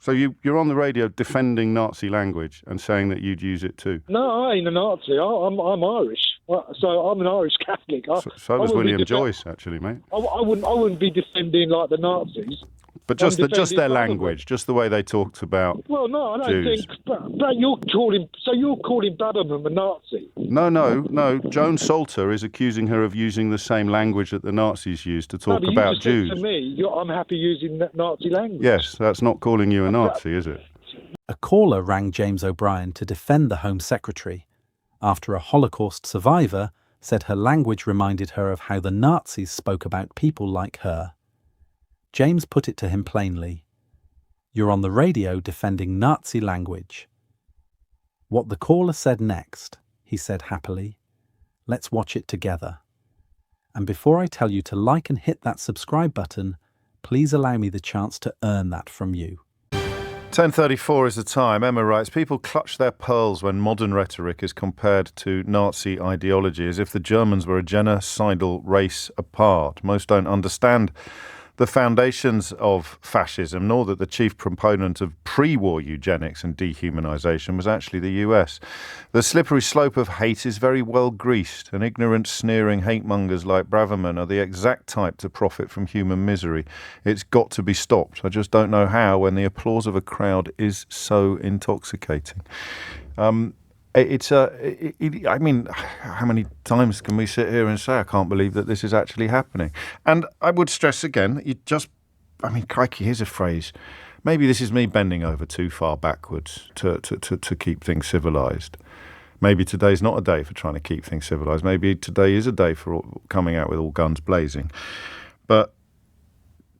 So you're on the radio defending Nazi language and saying that you'd use it too? No, I ain't a Nazi. I'm Irish. So I'm an Irish Catholic. So was William Joyce, actually, mate. I wouldn't be defending like the Nazis. But just their language, just the way they talked about. Well, no, I don't Jews. think. But you're calling Braverman a Nazi? No. Joan Salter is accusing her of using the same language that the Nazis used to talk about Jews. Said to me, I'm happy using that Nazi language. Yes, that's not calling you a Nazi, is it? A caller rang James O'Brien to defend the Home Secretary after a Holocaust survivor said her language reminded her of how the Nazis spoke about people like her. James put it to him plainly. You're on the radio defending Nazi language. What the caller said next, he said happily. Let's watch it together. And before I tell you to like and hit that subscribe button, please allow me the chance to earn that from you. 10:34 is the time. Emma writes, people clutch their pearls when modern rhetoric is compared to Nazi ideology, as if the Germans were a genocidal race apart. Most don't understand the foundations of fascism, nor that the chief proponent of pre-war eugenics and dehumanization was actually the US. The slippery slope of hate is very well greased, and ignorant, sneering hate-mongers like Braverman are the exact type to profit from human misery. It's got to be stopped. I just don't know how when the applause of a crowd is so intoxicating. I mean, how many times can we sit here and say, I can't believe that this is actually happening? And I would stress again, crikey, here's a phrase. Maybe this is me bending over too far backwards to keep things civilised. Maybe today's not a day for trying to keep things civilised. Maybe today is a day for coming out with all guns blazing. But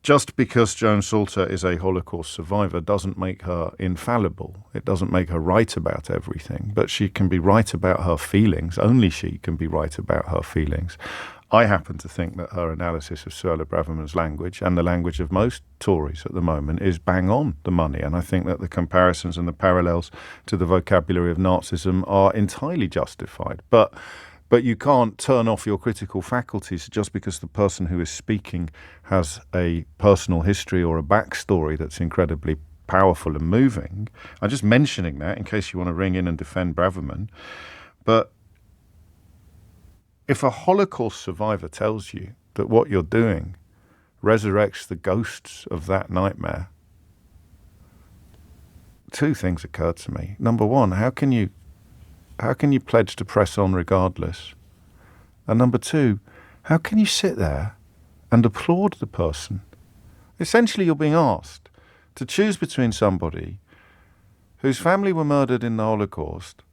just because Joan Salter is a Holocaust survivor doesn't make her infallible. It doesn't make her right about everything, but she can be right about her feelings. Only she can be right about her feelings. I happen to think that her analysis of Suella Braverman's language and the language of most Tories at the moment is bang on the money. And I think that the comparisons and the parallels to the vocabulary of Nazism are entirely justified. But you can't turn off your critical faculties just because the person who is speaking has a personal history or a backstory that's incredibly powerful and moving. I'm just mentioning that in case you want to ring in and defend Braverman. But if a Holocaust survivor tells you that what you're doing resurrects the ghosts of that nightmare, two things occurred to me. Number one, how can you pledge to press on regardless? And number two, how can you sit there and applaud the person? Essentially, you're being asked to choose between somebody whose family were murdered in the Holocaust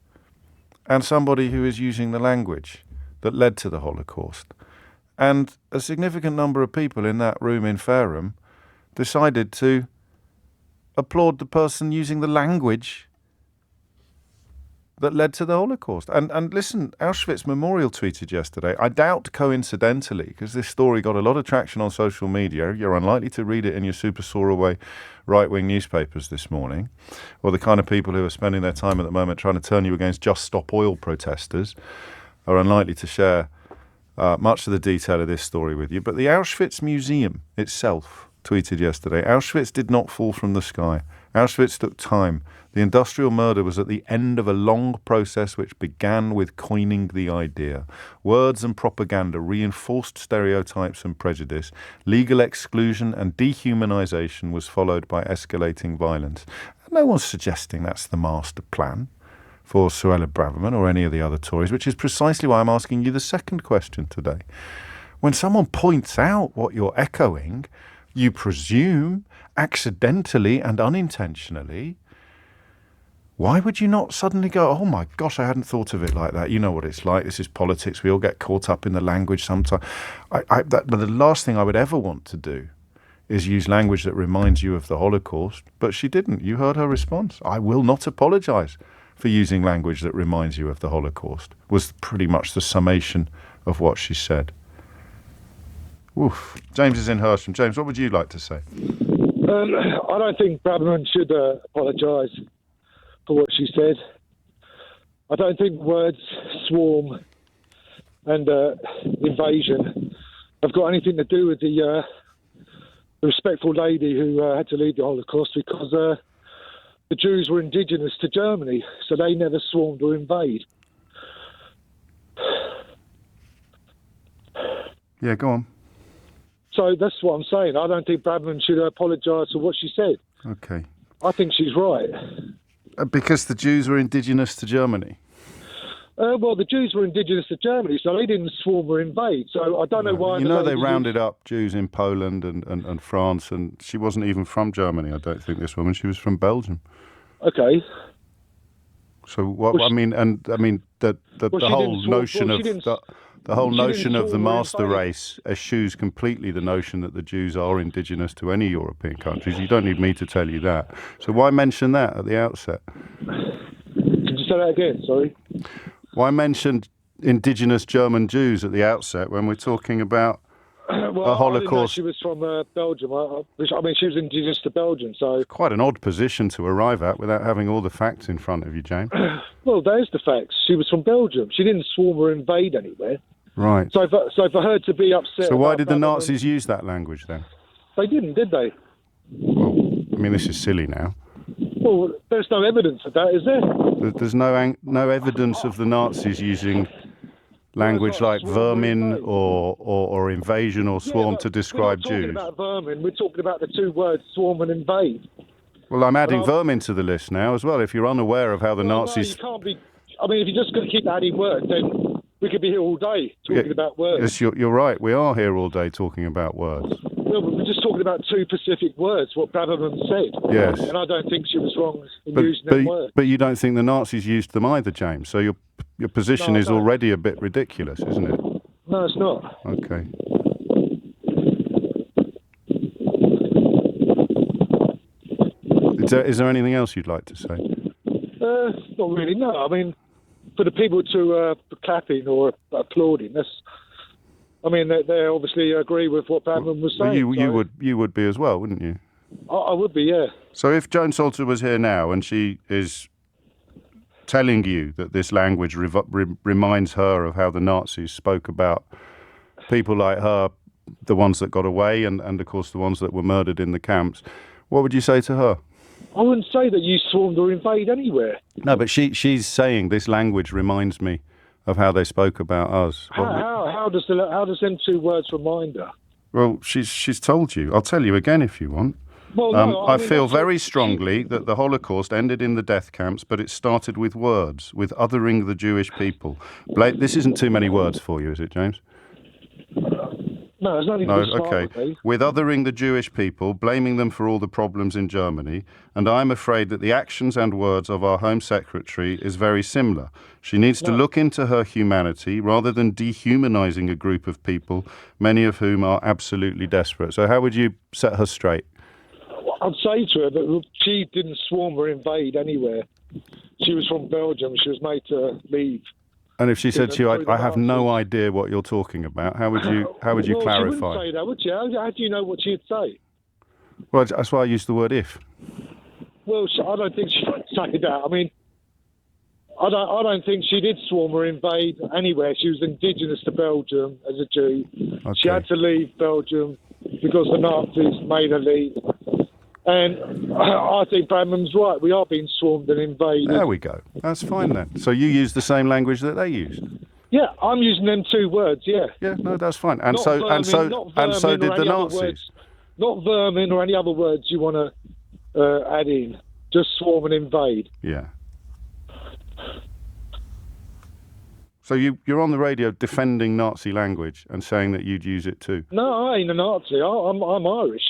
and somebody who is using the language that led to the Holocaust. And a significant number of people in that room in Fareham decided to applaud the person using the language that led to the Holocaust. And listen, Auschwitz Memorial tweeted yesterday, I doubt coincidentally, because this story got a lot of traction on social media, you're unlikely to read it in your super soaraway right-wing newspapers this morning, or the kind of people who are spending their time at the moment trying to turn you against Just Stop Oil protesters are unlikely to share much of the detail of this story with you. But the Auschwitz Museum itself tweeted yesterday, Auschwitz did not fall from the sky. Auschwitz took time. The industrial murder was at the end of a long process which began with coining the idea. Words and propaganda reinforced stereotypes and prejudice. Legal exclusion and dehumanization was followed by escalating violence. No one's suggesting that's the master plan for Suella Braverman or any of the other Tories, which is precisely why I'm asking you the second question today. When someone points out what you're echoing, you presume, accidentally and unintentionally, why would you not suddenly go, oh my gosh, I hadn't thought of it like that. You know what it's like. This is politics. We all get caught up in the language sometimes. But the last thing I would ever want to do is use language that reminds you of the Holocaust. But she didn't. You heard her response. I will not apologize for using language that reminds you of the Holocaust, was pretty much the summation of what she said. Oof. James is in Hersham. James, what would you like to say? I don't think Braverman should apologise for what she said. I don't think words swarm and invasion have got anything to do with the respectful lady who had to lead the Holocaust, because the Jews were indigenous to Germany, so they never swarmed or invade. Yeah, go on. So that's what I'm saying. I don't think Bradman should apologise for what she said. Okay. I think she's right. Because the Jews were indigenous to Germany. Well, the Jews were indigenous to Germany, so they didn't swarm or invade. So I don't know why. You know, they rounded up Jews in Poland and France, and she wasn't even from Germany, I don't think, this woman. She was from Belgium. Okay. So what? Well, I mean, the whole notion of the whole notion of the master race eschews completely the notion that the Jews are indigenous to any European countries. You don't need me to tell you that. So why mention that at the outset? Could you say that again? Sorry. Why mention indigenous German Jews at the outset when we're talking about a Holocaust? I didn't know she was from Belgium. I mean, she was indigenous to Belgium, so... Quite an odd position to arrive at without having all the facts in front of you, James. Well, there's the facts. She was from Belgium. She didn't swarm or invade anywhere. Right. So for her to be upset... So why did the Nazis use that language then? They didn't, did they? Well, I mean, this is silly now. Well, there's no evidence of that, is there? There's no evidence of the Nazis using language like vermin or invasion or swarm to describe We're not Jews. talking about vermin. We're talking about the two words swarm and invade. Well, I'm adding vermin to the list now as well. If you're unaware of how the Nazis... No, you can't be... I mean, if you're just going to keep adding words, then we could be here all day talking about words. Yes, you're right. We are here all day talking about words. No, but we're just talking about two specific words, what Braverman said. Yes. And I don't think she was wrong in using them words. But you don't think the Nazis used them either, James. So your position is already a bit ridiculous, isn't it? No, it's not. Okay. Is there anything else you'd like to say? Not really, no. I mean, for the people to clapping or applauding, they obviously agree with what Braverman was saying. You would be as well, wouldn't you? I would be, yeah. So if Joan Salter was here now and she is telling you that this language reminds her of how the Nazis spoke about people like her, the ones that got away and of course the ones that were murdered in the camps, what would you say to her? I wouldn't say that you swarmed or invade anywhere. No, but she's saying this language reminds me of how they spoke about us. How does them two words remind her? Well, she's told you. I'll tell you again if you want. Well, no, I feel very strongly that the Holocaust ended in the death camps, but it started with words, with othering the Jewish people. This isn't too many words for you, is it, James? No, it's not even okay. With othering the Jewish people, blaming them for all the problems in Germany, and I'm afraid that the actions and words of our Home Secretary is very similar. She needs to look into her humanity rather than dehumanising a group of people, many of whom are absolutely desperate. So how would you set her straight? I'd say to her that she didn't swarm or invade anywhere. She was from Belgium. She was made to leave. And if she said to you, I have no idea what you're talking about, how would you clarify? She wouldn't say that, would you? How do you know what she'd say? Well, that's why I used the word if. Well, I don't think she would say that. I mean, I don't think she did swarm or invade anywhere. She was indigenous to Belgium as a Jew. Okay. She had to leave Belgium because the Nazis made her leave. And I think Bradman's right. We are being swarmed and invaded. There we go. That's fine then. So you use the same language that they used? Yeah, I'm using them two words, yeah. Yeah, no, that's fine. And so did the Nazis. Not vermin or any other words you want to add in. Just swarm and invade. Yeah. So you're on the radio defending Nazi language and saying that you'd use it too? No, I ain't a Nazi. I'm Irish.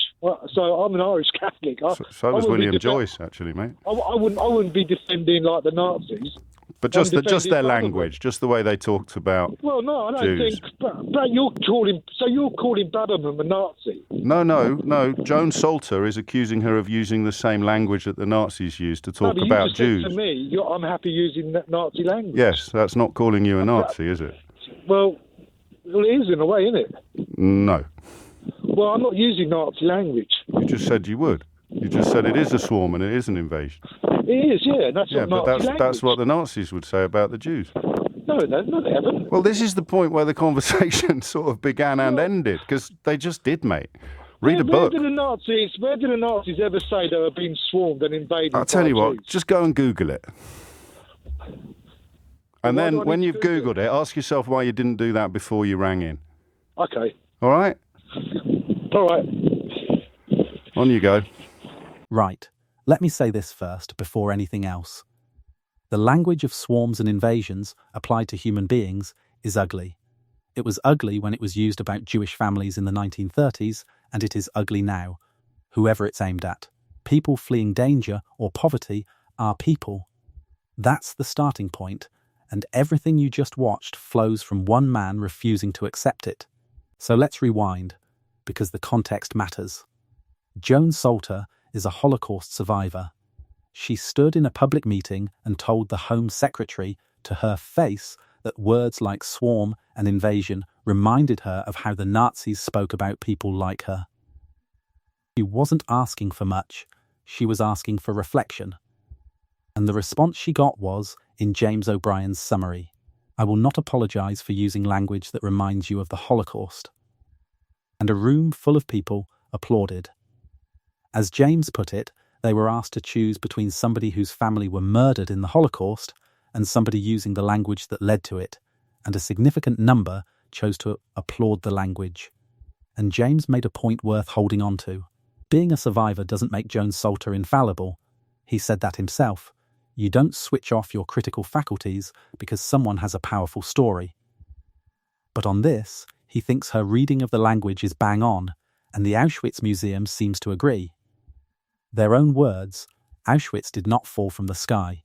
So I'm an Irish Catholic. So was William Joyce, actually, mate. I wouldn't be defending like the Nazis. But just their language, just the way they talked about. Well, no, I don't Jews. think. But you're calling Braverman a Nazi. No. Joan Salter is accusing her of using the same language that the Nazis used to talk about Jews. Said to me, I'm happy using that Nazi language. Yes, that's not calling you a Nazi, is it? Well, it is in a way, isn't it? No. Well, I'm not using Nazi language. You just said you would. You just said it is a swarm and it is an invasion. It is, yeah. That's yeah, not but Nazi that's what the Nazis would say about the Jews. No, they haven't. Well, this is the point where the conversation sort of began and ended, because they just did, mate. Read a book. Where did the Nazis ever say they were being swarmed and invaded? I'll tell you by what, Jews? just go and Google it. And why do then I when need you've to Google Googled it, ask yourself why you didn't do that before you rang in. Okay. All right? All right. On you go. Right. Let me say this first, before anything else. The language of swarms and invasions applied to human beings is ugly. It was ugly when it was used about Jewish families in the 1930s, and it is ugly now, whoever it's aimed at. People fleeing danger or poverty are people. That's the starting point, and everything you just watched flows from one man refusing to accept it. So let's rewind, because the context matters. Joan Salter is a Holocaust survivor. She stood in a public meeting and told the Home Secretary to her face that words like swarm and invasion reminded her of how the Nazis spoke about people like her. She wasn't asking for much, she was asking for reflection. And the response she got was, in James O'Brien's summary, "I will not apologise for using language that reminds you of the Holocaust." And a room full of people applauded. As James put it, they were asked to choose between somebody whose family were murdered in the Holocaust and somebody using the language that led to it, and a significant number chose to applaud the language. And James made a point worth holding on to. Being a survivor doesn't make Joan Salter infallible. He said that himself. You don't switch off your critical faculties because someone has a powerful story. But on this, he thinks her reading of the language is bang on, and the Auschwitz Museum seems to agree. Their own words, Auschwitz did not fall from the sky.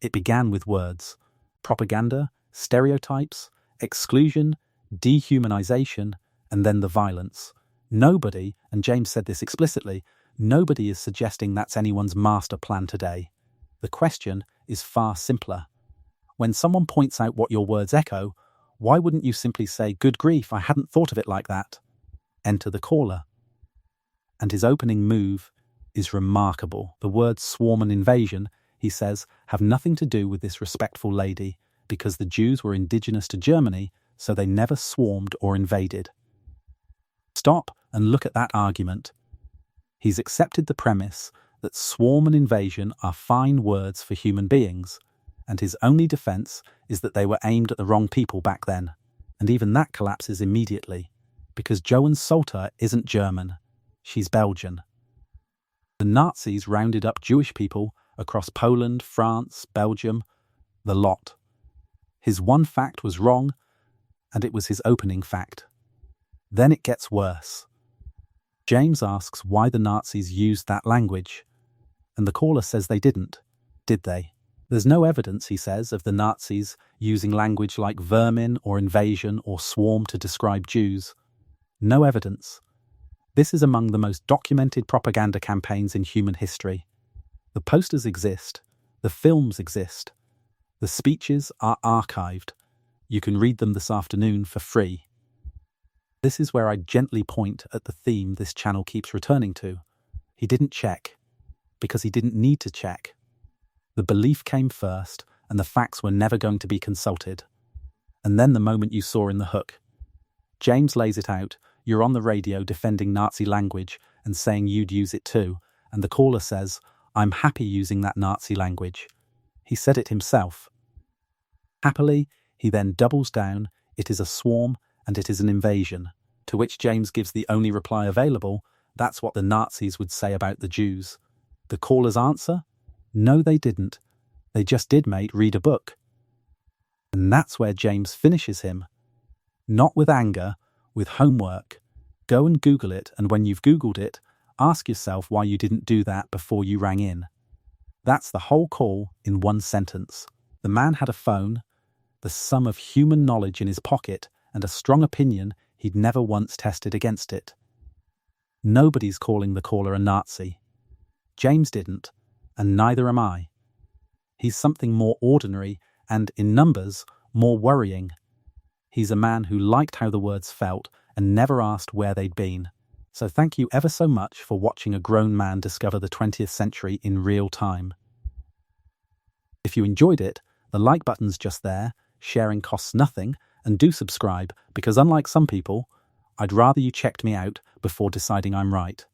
It began with words. Propaganda, stereotypes, exclusion, dehumanization, and then the violence. Nobody, and James said this explicitly, nobody is suggesting that's anyone's master plan today. The question is far simpler. When someone points out what your words echo, why wouldn't you simply say, "Good grief, I hadn't thought of it like that"? Enter the caller. And his opening move is remarkable. The words swarm and invasion, he says, have nothing to do with this respectful lady, because the Jews were indigenous to Germany, so they never swarmed or invaded. Stop and look at that argument. He's accepted the premise that swarm and invasion are fine words for human beings, and his only defence is that they were aimed at the wrong people back then. And even that collapses immediately, because Joan Salter isn't German, she's Belgian. The Nazis rounded up Jewish people across Poland, France, Belgium, the lot. His one fact was wrong, and it was his opening fact. Then it gets worse. James asks why the Nazis used that language, and the caller says they didn't, did they? There's no evidence, he says, of the Nazis using language like vermin or invasion or swarm to describe Jews. No evidence. This is among the most documented propaganda campaigns in human history. The posters exist, the films exist, the speeches are archived. You can read them this afternoon for free. This is where I gently point at the theme this channel keeps returning to. He didn't check, because he didn't need to check. The belief came first, and the facts were never going to be consulted. And then the moment you saw in the hook. James lays it out. You're on the radio defending Nazi language and saying you'd use it too, and the caller says, "I'm happy using that Nazi language." He said it himself. Happily, he then doubles down, it is a swarm and it is an invasion, to which James gives the only reply available, that's what the Nazis would say about the Jews. The caller's answer? No, they didn't. They just did, mate, read a book. And that's where James finishes him. Not with anger, with homework. Go and Google it, and when you've Googled it, ask yourself why you didn't do that before you rang in. That's the whole call in one sentence. The man had a phone, the sum of human knowledge in his pocket, and a strong opinion he'd never once tested against it. Nobody's calling the caller a Nazi. James didn't, and neither am I. He's something more ordinary and, in numbers, more worrying. He's a man who liked how the words felt and never asked where they'd been. So thank you ever so much for watching a grown man discover the 20th century in real time. If you enjoyed it, the like button's just there, sharing costs nothing, and do subscribe because unlike some people, I'd rather you checked me out before deciding I'm right.